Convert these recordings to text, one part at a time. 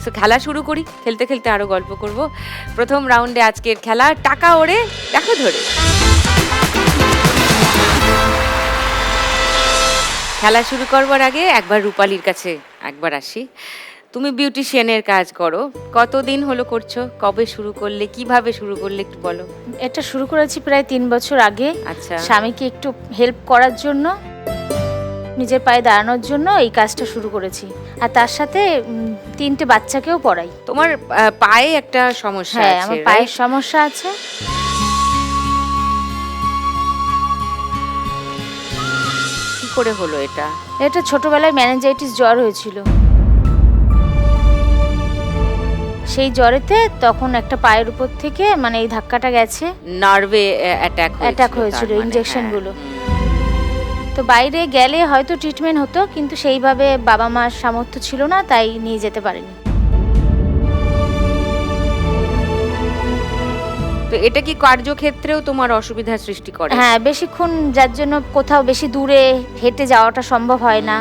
So খেলা শুরু করি, খেলতে খেলতে আরো গল্প করব। প্রথম রাউন্ডে আজকের খেলা টাকা ওড়ে দেখো ধরে। খেলা শুরু করবার আগে একবার রূপালীর কাছে একবার আসি। তুমি বিউটিশিয়ানের কাজ করো, কতদিন হলো করছো, কবে শুরু করলে, কিভাবে শুরু করলে একটু বলো। এটা শুরু করেছি প্রায় 3 বছর আগে। আচ্ছা, স্বামীকে একটু হেল্প করার জন্য, নিজের পায়ে দাঁড়ানোর জন্য এই কাজটা শুরু করেছি। আর তার সাথে 3টে বাচ্চাকেও পড়াই। তোমার পায়ে একটা সমস্যা হ্যাঁ, আছে, আমার right? পায়ের সমস্যা আছে। কি করে হলো এটা? এটা ছোটবেলায় ম্যানেঞ্জাইটিস জ্বর হয়েছিল। সেই জ্বরেতে তখন একটা পায়ের উপর থেকে মানে এই ধাক্কাটা গেছে, নার্ভে অ্যাটাক হয়েছিল ইনজেকশনগুলো। তো বাইরে গেলে হয়তো ট্রিটমেন্ট হতো, কিন্তু সেইভাবে বাবা মার সামর্থ্য ছিল না, তাই নিয়ে যেতে পারেনি। তো এটা কি কার্যক্ষেত্রেও তোমার অসুবিধার সৃষ্টি করে? হ্যাঁ, বেশিক্ষণ যার জন্য কোথাও বেশি দূরে হেঁটে যাওয়াটা সম্ভব হয় না।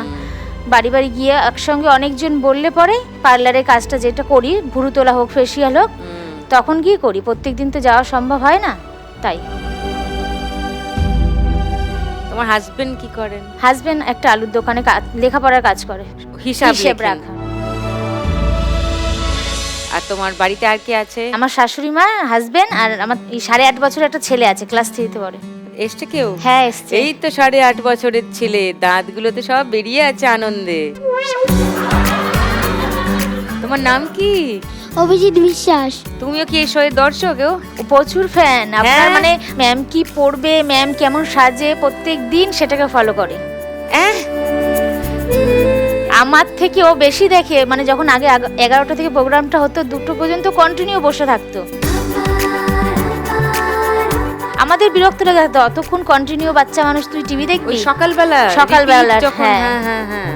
বাড়ি বাড়ি গিয়ে একসঙ্গে অনেকজন বললে পরে পার্লারের কাজটা যেটা করি, ভুরু তোলা হোক, ফেসিয়াল হোক, তখন গিয়ে করি। প্রত্যেকদিন তো যাওয়া সম্ভব হয় না, তাই। তোমার হাজবেন্ড কি করেন? হাজবেন্ড একটা আলুর দোকানে লেখাপড়ার কাজ করে, হিসাব রাখা। আর তোমার বাড়িতে আর কি আছে? আমার শাশুড়ি মা, হাজবেন্ড, আর আমার 8.5 বছরের একটা ছেলে আছে, ক্লাস 3-তে পড়ে। এসছে কেউ? হ্যাঁ, এসছে। এই তো 8.5 বছরের ছেলে, দাঁতগুলো তো সব বেরিয়ে আছে আনন্দে। তোমার নাম কি? অভিজিৎ বিশ্বাস। তুমিও কি এই শোয়ের দর্শক? প্রচুর ফ্যান আপনার। হ্যাঁ। মানে ম্যাম কি পড়বে, ম্যাম কেমন সাজে, প্রত্যেক দিন সেটাকে ফলো করে। আমার থেকে ও বেশি দেখে। মানে যখন আগে 11টা থেকে প্রোগ্রামটা হতো, 2টো পর্যন্ত কন্টিনিউ বসে থাকতো। আমাদের বিরক্ত লাগে, অতক্ষণ কন্টিনিউ বাচ্চা মানুষ তুই টিভি দেখবি? সকালবেলা হ্যাঁ হ্যাঁ হ্যাঁ,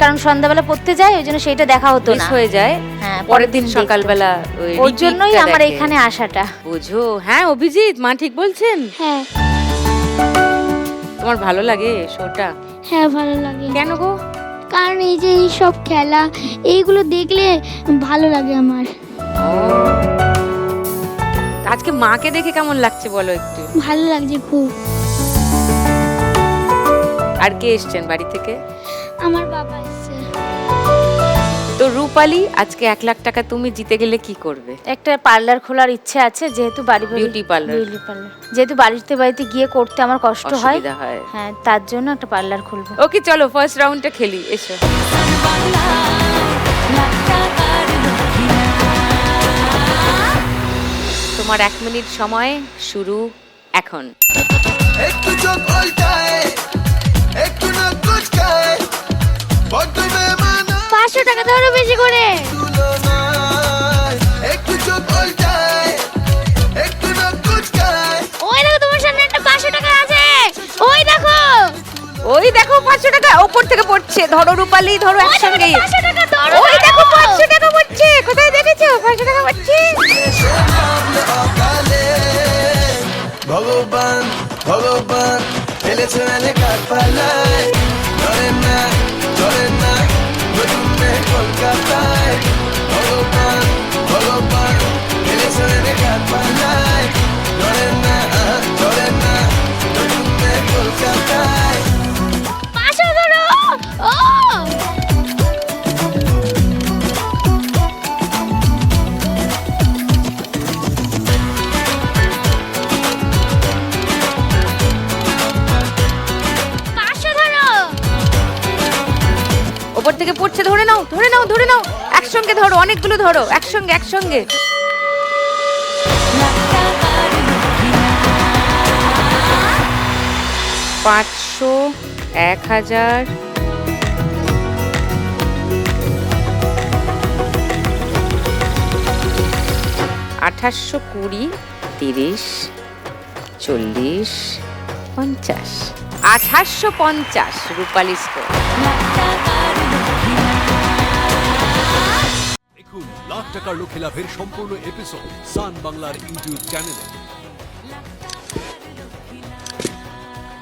কারণ সন্ধ্যাবেলা পড়তে যায়, ওই জন্য সেইটা দেখা হতো না, হয়ে যায়। হ্যাঁ, পরের দিন সকালবেলা ওর জন্যই আমার এখানে আসাটা। বুঝো। হ্যাঁ অভিজিৎ, মা ঠিক বলছেন? হ্যাঁ তোমার ভালো লাগে শোটা? হ্যাঁ, ভালো লাগে। কেন গো? কারণ এই যে এই সব খেলা, এইগুলো দেখলে ভালো লাগে আমার। আজকে মাকে দেখে কেমন লাগছে বলো একটু? ভালো লাগছে খুব। আর কে এসছেন বাড়ি থেকে? আমার বাবা এসেছে। তো রূপালী, আজকে 1 লাখ টাকা তুমি জিতে গেলে কি করবে? একটা পার্লার খোলার ইচ্ছে আছে, যেহেতু বিউটি পার্লার। যেহেতু বাড়িতে বাড়িতে গিয়ে করতে আমার কষ্ট হয়। অসুবিধা হয়। হ্যাঁ, তার জন্য একটা পার্লার খুলবো। ওকে চলো ফার্স্ট রাউন্ডটা খেলি, এসো। তোমার 1 মিনিট সময় শুরু এখন। একটু চোখ উল্টায়, একটু নাক কুচকায়, বড্ড বেমানা 500 টাকা ধরো বেশি করে। তুলনায়। একটু চোখ উল্টায়, একটু নাক কুচকায়। ওই দেখো, তোমার সামনে একটা 500 টাকা আছে। ওই দেখো, ওই দেখো 500 টাকা ওপর থেকে পড়ছে। ধরো রূপালী, ধরো একসঙ্গে। 500 টাকা ধরো। ওই দেখো 500 টাকা পড়ছে। কোথায় দেখেছো 500 টাকা পড়ছে? এসে নামলে অকালে। ভগবান ভগবান ফেলেছে এলাকার পালায়। ধরে না ধরে না নতুন মেয়ে কলকাতায়। ভগবান ভগবান ফেলেছে এলাকার পালায়। ধরে না নতুন মেয়ে কলকাতায়। 500 ধরো। ও ওপর থেকে পড়ছে, ধরে নাও ধরে নাও ধরে নাও। একসঙ্গে ধরো, অনেকগুলো ধরো একসঙ্গে একসঙ্গে। 500, 1000, 2800, 20, 30, 40, 50, 2850 রূপালী স্কোর। দেখুন লাখ টাকার লোকে লাভের সম্পূর্ণ এপিসোড সান বাংলার ইউটিউব চ্যানেলে।